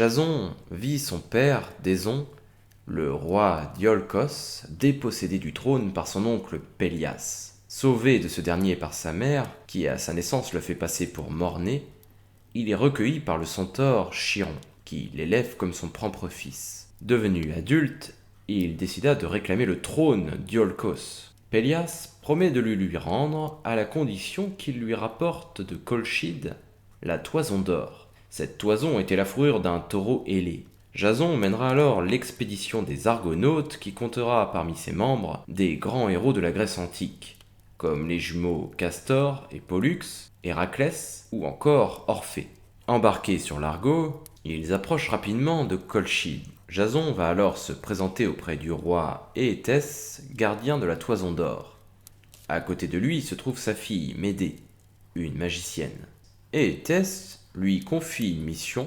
Jason vit son père, Déson, le roi d'Iolcos, dépossédé du trône par son oncle Pélias. Sauvé de ce dernier par sa mère, qui à sa naissance le fait passer pour mort-né, il est recueilli par le centaure Chiron, qui l'élève comme son propre fils. Devenu adulte, il décida de réclamer le trône d'Iolcos. Pélias promet de le lui rendre à la condition qu'il lui rapporte de Colchide la toison d'or. Cette toison était la fourrure d'un taureau ailé. Jason mènera alors l'expédition des Argonautes qui comptera parmi ses membres des grands héros de la Grèce antique, comme les jumeaux Castor et Pollux, Héraclès ou encore Orphée. Embarqués sur l'Argo, ils approchent rapidement de Colchide. Jason va alors se présenter auprès du roi Éétès, gardien de la toison d'or. À côté de lui se trouve sa fille Médée, une magicienne. Éétès lui confie une mission,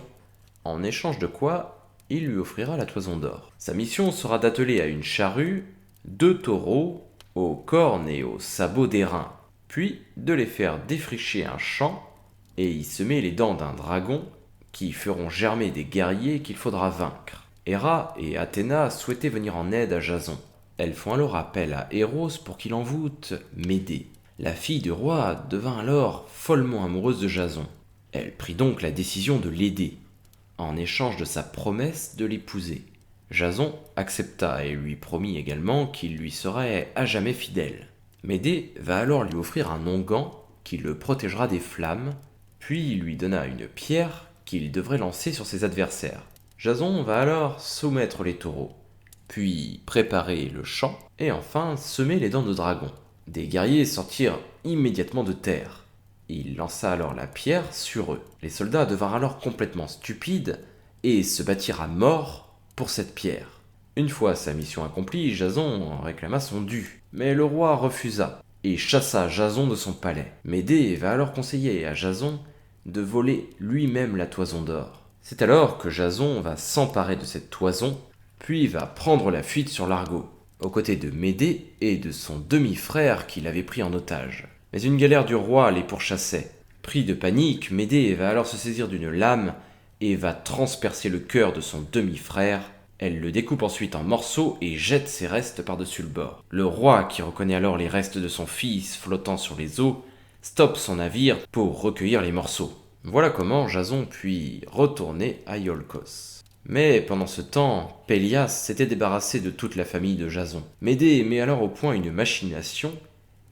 en échange de quoi il lui offrira la toison d'or. Sa mission sera d'atteler à une charrue 2 taureaux aux cornes et aux sabots d'airain, puis de les faire défricher un champ et y semer les dents d'un dragon qui feront germer des guerriers qu'il faudra vaincre. Héra et Athéna souhaitaient venir en aide à Jason. Elles font alors appel à Eros pour qu'il envoûte Médée. La fille du roi devint alors follement amoureuse de Jason. Elle prit donc la décision de l'aider, en échange de sa promesse de l'épouser. Jason accepta et lui promit également qu'il lui serait à jamais fidèle. Médée va alors lui offrir un onguent qui le protégera des flammes, puis il lui donna une pierre qu'il devrait lancer sur ses adversaires. Jason va alors soumettre les taureaux, puis préparer le champ, et enfin semer les dents de dragon. Des guerriers sortirent immédiatement de terre. Il lança alors la pierre sur eux. Les soldats devinrent alors complètement stupides et se battirent à mort pour cette pierre. Une fois sa mission accomplie, Jason réclama son dû, mais le roi refusa et chassa Jason de son palais. Médée va alors conseiller à Jason de voler lui-même la toison d'or. C'est alors que Jason va s'emparer de cette toison, puis va prendre la fuite sur l'Argo, aux côtés de Médée et de son demi-frère qu'il avait pris en otage. Mais une galère du roi les pourchassait. Pris de panique, Médée va alors se saisir d'une lame et va transpercer le cœur de son demi-frère. Elle le découpe ensuite en morceaux et jette ses restes par-dessus le bord. Le roi, qui reconnaît alors les restes de son fils flottant sur les eaux, stoppe son navire pour recueillir les morceaux. Voilà comment Jason puis retourner à Iolcos. Mais pendant ce temps, Pélias s'était débarrassé de toute la famille de Jason. Médée met alors au point une machination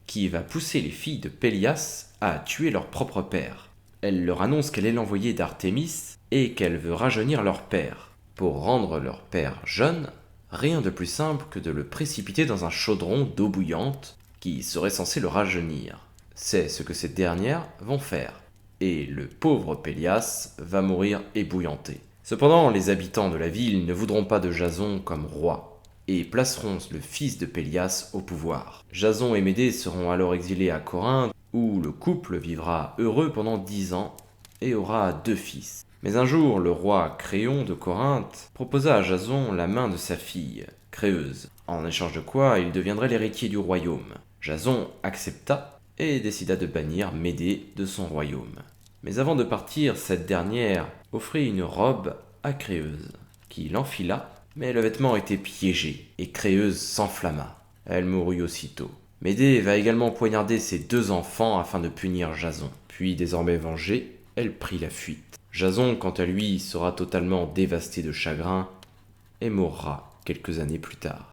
qui va pousser les filles de Pélias à tuer leur propre père. Elle leur annonce qu'elle est l'envoyée d'Artémis et qu'elle veut rajeunir leur père. Pour rendre leur père jeune, rien de plus simple que de le précipiter dans un chaudron d'eau bouillante qui serait censé le rajeunir. C'est ce que ces dernières vont faire. Et le pauvre Pélias va mourir ébouillanté. Cependant, les habitants de la ville ne voudront pas de Jason comme roi, et placeront le fils de Pélias au pouvoir. Jason et Médée seront alors exilés à Corinthe, où le couple vivra heureux pendant 10 ans, et aura 2 fils. Mais un jour, le roi Créon de Corinthe proposa à Jason la main de sa fille, Créeuse, en échange de quoi il deviendrait l'héritier du royaume. Jason accepta, et décida de bannir Médée de son royaume. Mais avant de partir, cette dernière offrit une robe à Créeuse, qui l'enfila, mais le vêtement était piégé, et Créeuse s'enflamma. Elle mourut aussitôt. Médée va également poignarder ses 2 enfants afin de punir Jason. Puis, désormais vengée, elle prit la fuite. Jason, quant à lui, sera totalement dévasté de chagrin et mourra quelques années plus tard.